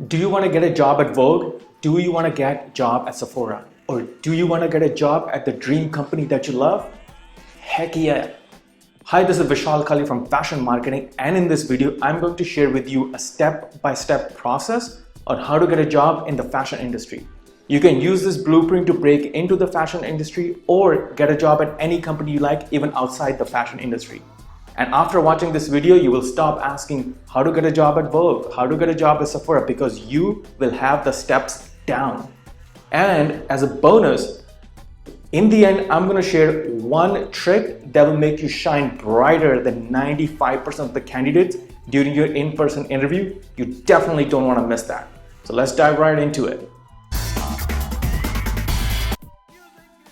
Do you want to get a job at Vogue? Do you want to get a job at Sephora? Or do you want to get a job at the dream company that you love? Heck yeah! Hi, this is Vishal Kali from Fashion Marketing, and in this video, I'm going to share with you a step-by-step process on how to get a job in the fashion industry. You can use this blueprint to break into the fashion industry or get a job at any company you like, even outside the fashion industry. And after watching this video, you will stop asking how to get a job at Vogue, how to get a job at Sephora, because you will have the steps down. And as a bonus, in the end, I'm going to share one trick that will make you shine brighter than 95% of the candidates during your in-person interview. You definitely don't want to miss that. So let's dive right into it.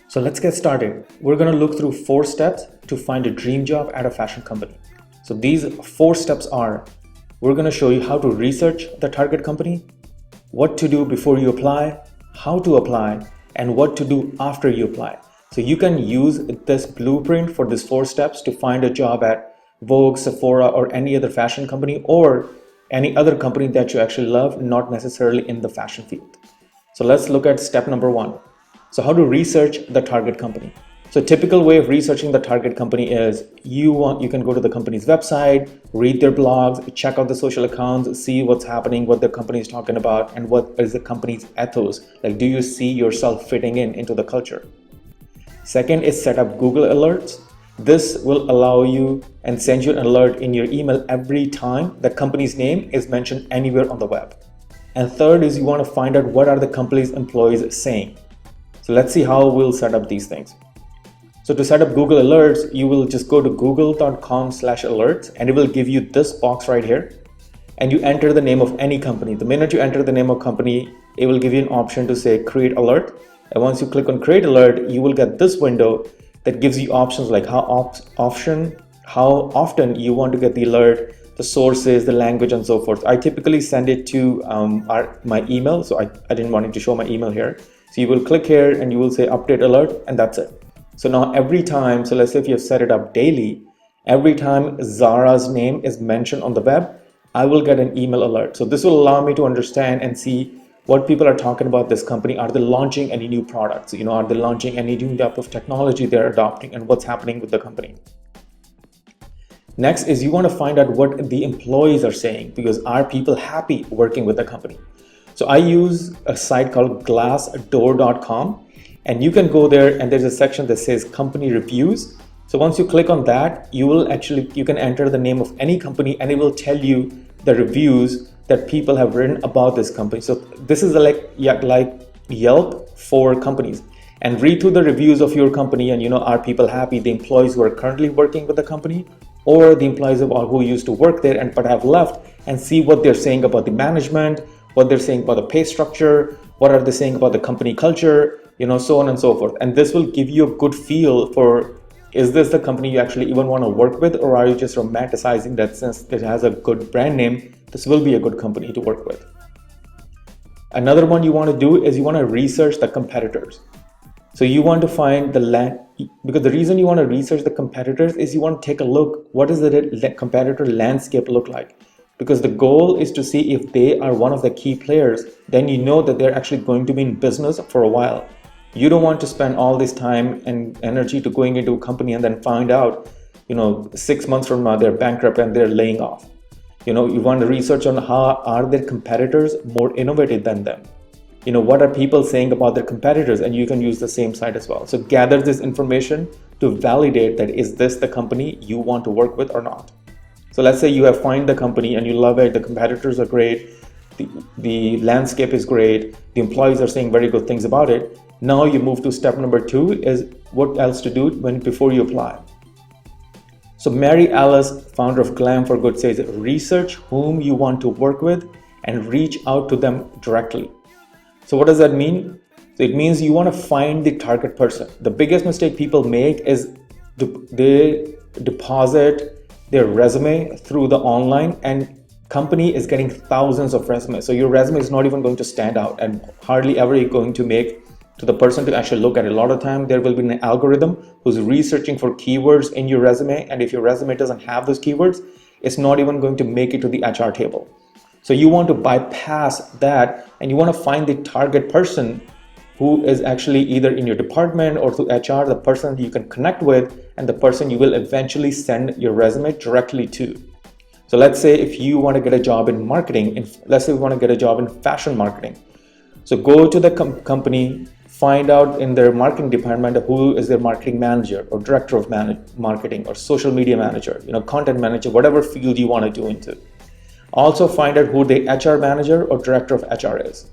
So let's get started. We're going to look through 4 steps to find a dream job at a fashion company. So these 4 steps are, we're going to show you how to research the target company, what to do before you apply, how to apply, and what to do after you apply. So you can use this blueprint for these 4 steps to find a job at Vogue, Sephora, or any other fashion company, or any other company that you actually love, not necessarily in the fashion field. So let's look at step number 1. So how to research the target company. So typical way of researching the target company is you can go to the company's website, read their blogs, check out the social accounts, see what's happening, what the company is talking about, and what is the company's ethos. Like, do you see yourself fitting into the culture? Second is set up Google alerts. This will allow you and send you an alert in your email every time the company's name is mentioned anywhere on the web. And third is you want to find out what are the company's employees saying. So let's see how we'll set up these things. So to set up Google Alerts, you will just go to google.com/alerts and it will give you this box right here. And you enter the name of any company. The minute you enter the name of company, it will give you an option to say create alert. And once you click on create alert, you will get this window that gives you options like how often you want to get the alert, the sources, the language, and so forth. I typically send it to my email. So I didn't want it to show my email here. So you will click here and you will say update alert, and that's it. So now every time, so let's say if you have set it up daily, every time Zara's name is mentioned on the web, I will get an email alert. So this will allow me to understand and see what people are talking about this company. Are they launching any new products? Are they launching any new type of technology they're adopting, and what's happening with the company? Next is you want to find out what the employees are saying, because are people happy working with the company? So I use a site called glassdoor.com, and you can go there and there's a section that says company reviews. So once you click on that, you can enter the name of any company and it will tell you the reviews that people have written about this company. So this is like Yelp for companies. And read through the reviews of your company and are people happy, the employees who are currently working with the company or the employees who used to work there but have left, and see what they're saying about the management, what they're saying about the pay structure, what are they saying about the company culture, so on and so forth. And this will give you a good feel for, is this the company you actually even want to work with, or are you just romanticizing that since it has a good brand name, this will be a good company to work with. Another one you want to do is you want to research the competitors. So you want to find because the reason you want to research the competitors is you want to take a look, what does the competitor landscape look like? Because the goal is to see if they are one of the key players, then you know that they're actually going to be in business for a while. You don't want to spend all this time and energy to going into a company and then find out, 6 months from now they're bankrupt and they're laying off. You want to research on how are their competitors more innovative than them. What are people saying about their competitors, and you can use the same site as well. So gather this information to validate that is this the company you want to work with or not. So let's say you have found the company and you love it, the competitors are great, the landscape is great, the employees are saying very good things about it. Now you move to step number 2 is what else to do before you apply. So Mary Alice, founder of Glam for Good, says research whom you want to work with and reach out to them directly. So what does that mean? So it means you want to find the target person. The biggest mistake people make is they deposit their resume through the online, and company is getting thousands of resumes. So your resume is not even going to stand out and hardly ever going to make to the person to actually look at it. A lot of time there will be an algorithm who's researching for keywords in your resume, and if your resume doesn't have those keywords, it's not even going to make it to the HR table. So you want to bypass that and you want to find the target person who is actually either in your department or through HR, the person you can connect with and the person you will eventually send your resume directly to. So let's say if you want to get a job in marketing, let's say you want to get a job in fashion marketing. So go to the company, find out in their marketing department who is their marketing manager or director of marketing or social media manager, content manager, whatever field you want to do into. Also find out who the HR manager or director of HR is.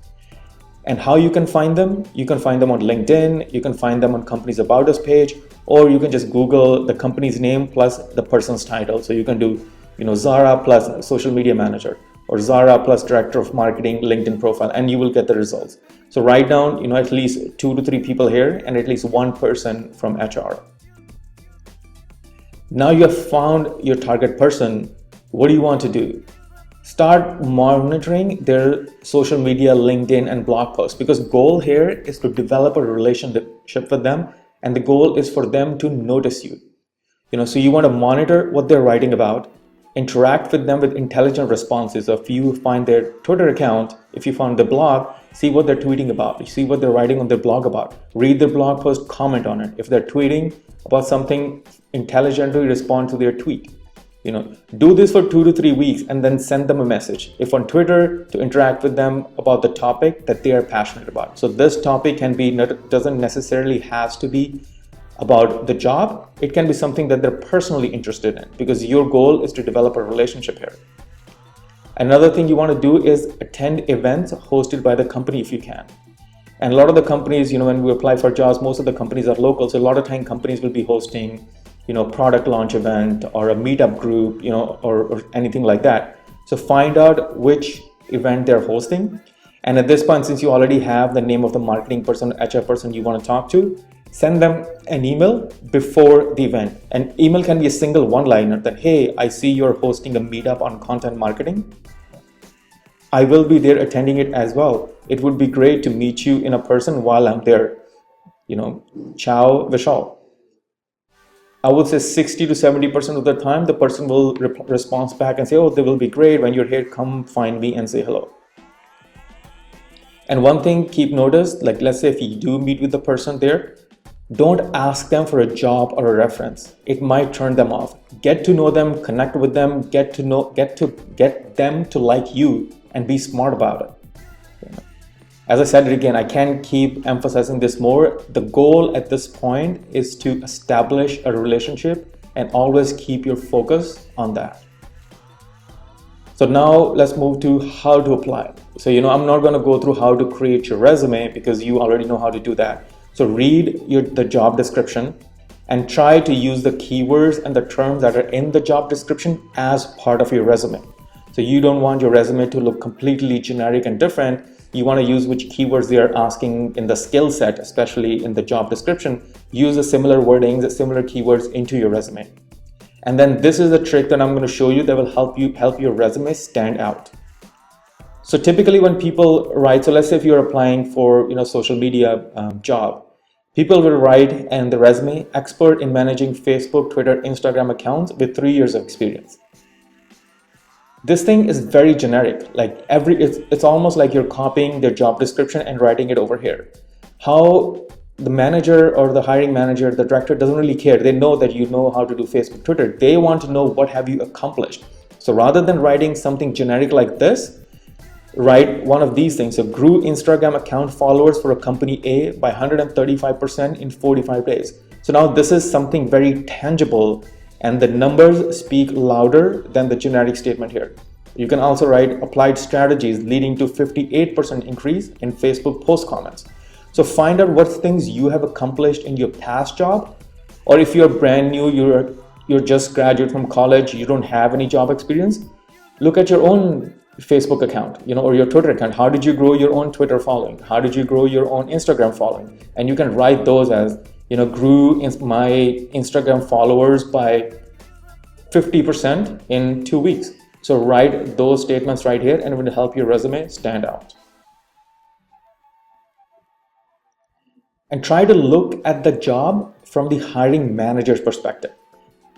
And how you can find them? You can find them on LinkedIn, you can find them on company's About Us page, or you can just Google the company's name plus the person's title. So you can do, Zara plus social media manager or Zara plus director of marketing LinkedIn profile, and you will get the results. So write down, at least 2 to 3 people here and at least one person from HR. Now you have found your target person. What do you want to do? Start monitoring their social media, LinkedIn, and blog posts, because goal here is to develop a relationship with them, and the goal is for them to notice you. So you want to monitor what they're writing about, interact with them with intelligent responses. So if you find their Twitter account, if you find the blog, see what they're tweeting about, see what they're writing on their blog about, read their blog post, comment on it. If they're tweeting about something, intelligently respond to their tweet. Do this for 2 to 3 weeks and then send them a message. If on Twitter, to interact with them about the topic that they are passionate about. So this topic doesn't necessarily has to be about the job. It can be something that they're personally interested in, because your goal is to develop a relationship here. Another thing you want to do is attend events hosted by the company if you can. And a lot of the companies, when we apply for jobs, most of the companies are local. So a lot of time companies will be hosting product launch event or a meetup group, or anything like that. So find out which event they're hosting. And at this point, since you already have the name of the marketing person, HR person you want to talk to, send them an email before the event. An email can be a single one-liner that, hey, I see you're hosting a meetup on content marketing. I will be there attending it as well. It would be great to meet you in a person while I'm there. Ciao, Vishal. I would say 60 to 70% of the time, the person will respond back and say, oh, they will be great. When you're here, come find me and say hello. And one thing, keep notice, like let's say if you do meet with the person there, don't ask them for a job or a reference. It might turn them off. Get to know them, connect with them, get them to like you and be smart about it. As I said it again, I can't keep emphasizing this more. The goal at this point is to establish a relationship and always keep your focus on that. So now let's move to how to apply. So, I'm not going to go through how to create your resume because you already know how to do that. So read the job description and try to use the keywords and the terms that are in the job description as part of your resume. So you don't want your resume to look completely generic and different. You want to use which keywords they are asking in the skill set, especially in the job description. Use the similar wordings, similar keywords into your resume. And then this is a trick that I'm going to show you that will help your resume stand out. So typically when people write, so let's say if you're applying for social media job, people will write in the resume, expert in managing Facebook, Twitter, Instagram accounts with 3 years of experience. This thing is very generic. It's almost like you're copying their job description and writing it over here. How the manager or the hiring manager, the director doesn't really care. They know that you know how to do Facebook, Twitter. They want to know what have you accomplished. So rather than writing something generic like this, write one of these things. So grew Instagram account followers for a company A by 135% in 45 days. So now this is something very tangible, and the numbers speak louder than the generic statement here. You can also write applied strategies leading to 58% increase in Facebook post comments. So find out what things you have accomplished in your past job, or if you're brand new, you're just graduate from college, you don't have any job experience, look at your own Facebook account, or your Twitter account. How did you grow your own Twitter following? How did you grow your own Instagram following? And you can write those as, grew my Instagram followers by 50% in 2 weeks. So write those statements right here and it will help your resume stand out. And try to look at the job from the hiring manager's perspective.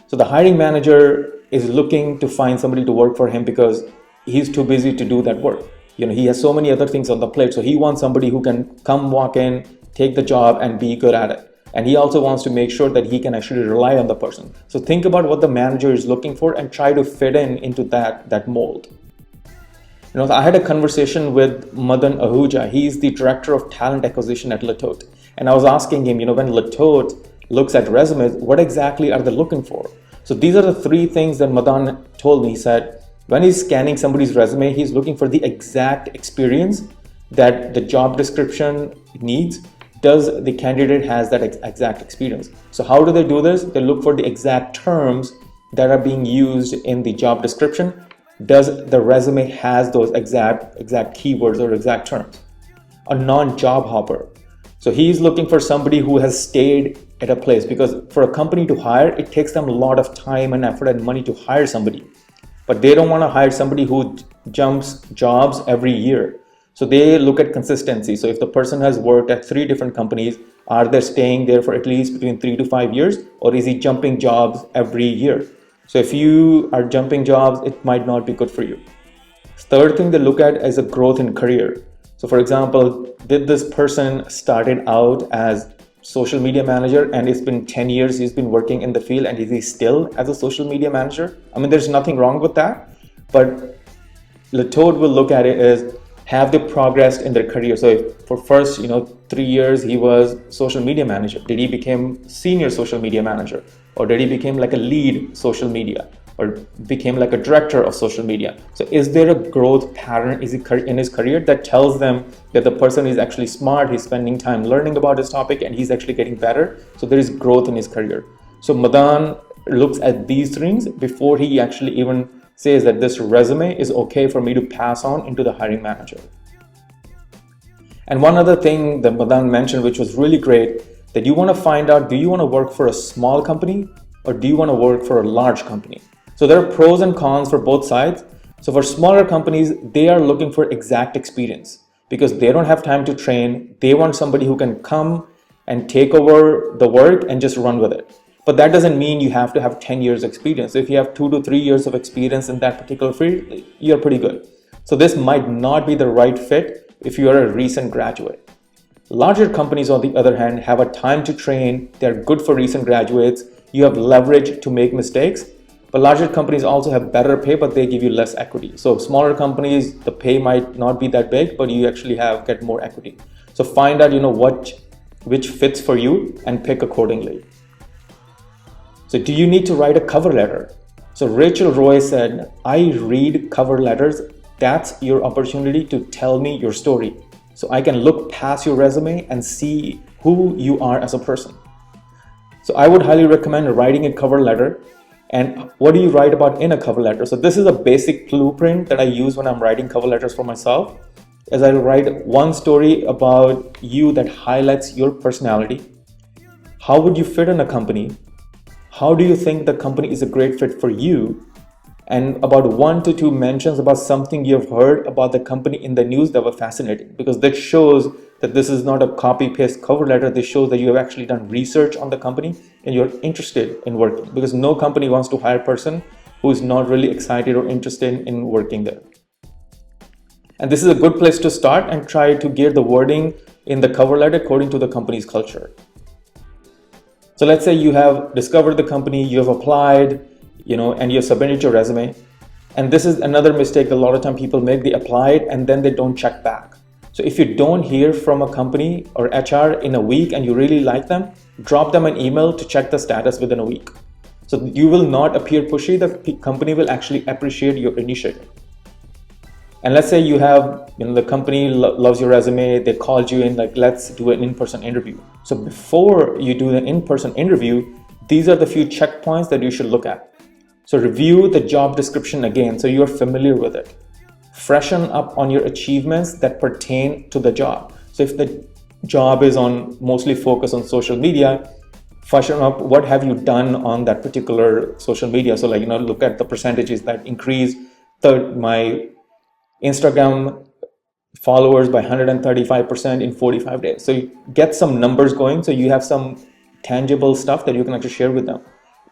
So the hiring manager is looking to find somebody to work for him because he's too busy to do that work. He has so many other things on the plate. So he wants somebody who can come walk in, take the job and be good at it. And he also wants to make sure that he can actually rely on the person. So think about what the manager is looking for and try to fit into that mold. I had a conversation with Madan Ahuja. He's the director of talent acquisition at LeTote. And I was asking him, when LeTote looks at resumes, what exactly are they looking for? So these are the three things that Madan told me. He said, when he's scanning somebody's resume, he's looking for the exact experience that the job description needs. Does the candidate has that exact experience? So how do they do this? They look for the exact terms that are being used in the job description. Does the resume has those exact keywords or exact terms? A non-job hopper. So he's looking for somebody who has stayed at a place, because for a company to hire, it takes them a lot of time and effort and money to hire somebody. But they don't want to hire somebody who jumps jobs every year. So they look at consistency. So if the person has worked at 3 different companies, are they staying there for at least between 3 to 5 years, or is he jumping jobs every year? So if you are jumping jobs, it might not be good for you. Third thing they look at is a growth in career. So for example, did this person started out as social media manager and it's been 10 years he's been working in the field, and is he still as a social media manager? I mean, there's nothing wrong with that, but LeTote will look at it as, have they progressed in their career? So if for first 3 years he was social media manager, did he become senior social media manager, or did he become like a lead social media, or became like a director of social media? So is there a growth pattern in his career that tells them that the person is actually smart, he's spending time learning about his topic, and he's actually getting better? So there is growth in his career. So Madan looks at these things before he actually even says that this resume is okay for me to pass on into the hiring manager. And one other thing that Madan mentioned, which was really great, that you want to find out, do you want to work for a small company or do you want to work for a large company? So there are pros and cons for both sides. So for smaller companies, they are looking for exact experience because they don't have time to train. They want somebody who can come and take over the work and just run with it. But that doesn't mean you have to have 10 years experience. If you have 2 to 3 years of experience in that particular field, you're pretty good. So this might not be the right fit if you are a recent graduate. Larger companies, on the other hand, have a time to train. They're good for recent graduates. You have leverage to make mistakes. But larger companies also have better pay, but they give you less equity. So smaller companies, the pay might not be that big, but you actually get more equity. So find out, which fits for you and pick accordingly. So do you need to write a cover letter? So Rachel Roy said, I read cover letters. That's your opportunity to tell me your story. So I can look past your resume and see who you are as a person. So I would highly recommend writing a cover letter. And what do you write about in a cover letter? So this is a basic blueprint that I use when I'm writing cover letters for myself. As I write one story about you that highlights your personality. How would you fit in a company? How do you think the company is a great fit for you? And about 1 to 2 mentions about something you've heard about the company in the news that were fascinating, because that shows that this is not a copy-paste cover letter. This shows that you have actually done research on the company and you're interested in working, because no company wants to hire a person who is not really excited or interested in working there. And this is a good place to start and try to gear the wording in the cover letter according to the company's culture. So let's say you have discovered the company, you have applied, and you have submitted your resume. And this is another mistake that a lot of time people make. They applied and then they don't check back. So if you don't hear from a company or HR in a week and you really like them, drop them an email to check the status within a week. So you will not appear pushy. The company will actually appreciate your initiative. And let's say you have, the company loves your resume. They called you in, like, let's do an in-person interview. So before you do the in-person interview, these are the few checkpoints that you should look at. So review the job description again so you're familiar with it. Freshen up on your achievements that pertain to the job. So if the job is mostly focused on social media, freshen up what have you done on that particular social media. So look at the percentages that increased my Instagram followers by 135% in 45 days. So you get some numbers going so you have some tangible stuff that you can actually share with them.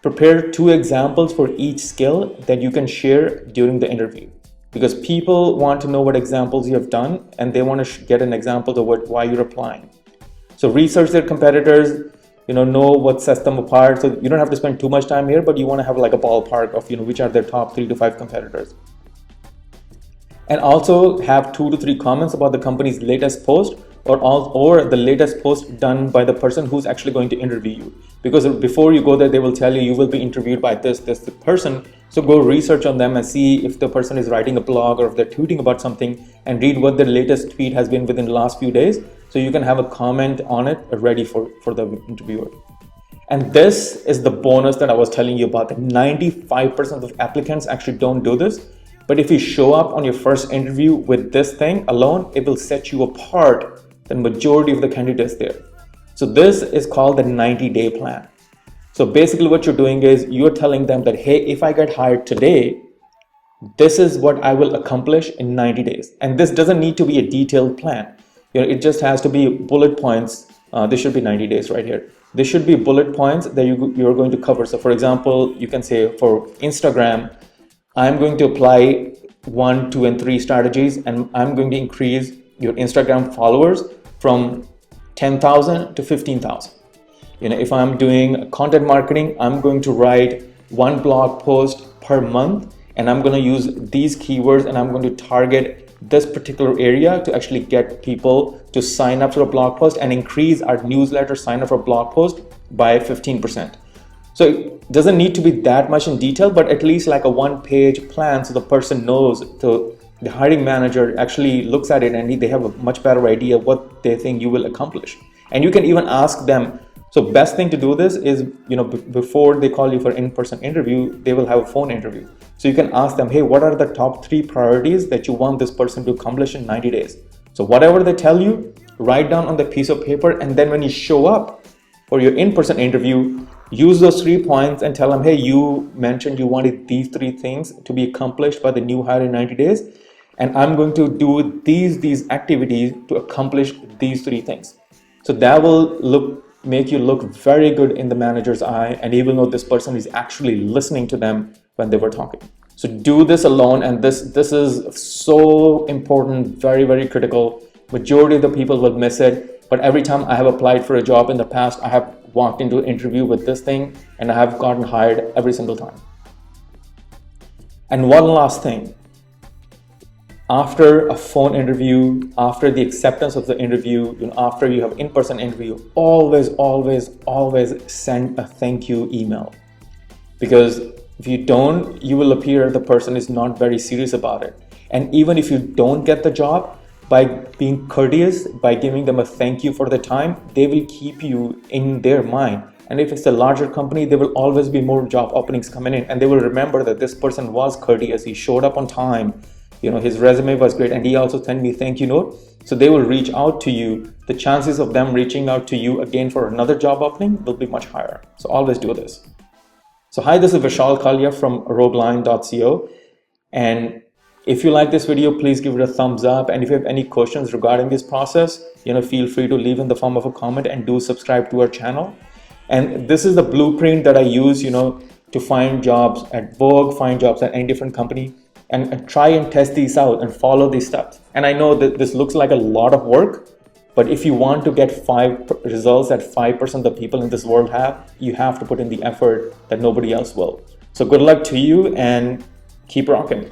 Prepare 2 examples for each skill that you can share during the interview. because people want to know what examples you have done, and they want to get an example of why you're applying. So research their competitors, know what sets them apart. So you don't have to spend too much time here, but you want to have like a ballpark of, which are their top 3 to 5 competitors. And also have 2 to 3 comments about the company's latest post or the latest post done by the person who's actually going to interview you. Because before you go there, they will tell you will be interviewed by this person. So go research on them and see if the person is writing a blog or if they're tweeting about something, and read what their latest tweet has been within the last few days. So you can have a comment on it ready for the interviewer. And this is the bonus that I was telling you about. That 95% of applicants actually don't do this. But if you show up on your first interview with this thing alone, it will set you apart than majority of the candidates there. So this is called the 90-day plan. So basically what you're doing is you're telling them that, hey, if I get hired today, this is what I will accomplish in 90 days. And this doesn't need to be a detailed plan. It just has to be bullet points. This should be 90 days right here. This should be bullet points that you're going to cover. So for example, you can say for Instagram, I'm going to apply 1, 2, and 3 strategies, and I'm going to increase your Instagram followers from 10,000 to 15,000. If I'm doing content marketing, I'm going to write 1 blog post per month, and I'm going to use these keywords, and I'm going to target this particular area to actually get people to sign up for a blog post and increase our newsletter sign up for a blog post by 15%. So it doesn't need to be that much in detail, but at least like a 1-page plan so the person knows, so the hiring manager actually looks at it and they have a much better idea what they think you will accomplish. And you can even ask them. So best thing to do this is, before they call you for in-person interview, they will have a phone interview. So you can ask them, hey, what are the top 3 priorities that you want this person to accomplish in 90 days? So whatever they tell you, write down on the piece of paper, and then when you show up for your in-person interview, use those 3 points and tell them, hey, you mentioned you wanted these 3 things to be accomplished by the new hire in 90 days. And I'm going to do these activities to accomplish these 3 things. So that will make you look very good in the manager's eye, and he will know this person is actually listening to them when they were talking. So do this alone, and this is so important, very, very critical. Majority of the people will miss it, but every time I have applied for a job in the past, I have walked into an interview with this thing, and I have gotten hired every single time. And one last thing. After a phone interview, after the acceptance of the interview, after you have in-person interview, always send a thank you email. Because if you don't, you will appear the person is not very serious about it. And even if you don't get the job, by being courteous, by giving them a thank you for the time, they will keep you in their mind. And if it's a larger company, there will always be more job openings coming in, and they will remember that this person was courteous, he showed up on time, his resume was great, and he also sent me a thank you note. So they will reach out to you. The chances of them reaching out to you again for another job opening will be much higher. So always do this. So hi, this is Vishal Kalia from rogueline.co. And if you like this video, please give it a thumbs up. And if you have any questions regarding this process, feel free to leave in the form of a comment, and do subscribe to our channel. And this is the blueprint that I use, to find jobs at Vogue, find jobs at any different company, and try and test these out and follow these steps. And I know that this looks like a lot of work, but if you want to get 5 results that 5% of the people in this world have, you have to put in the effort that nobody else will. So good luck to you, and keep rocking.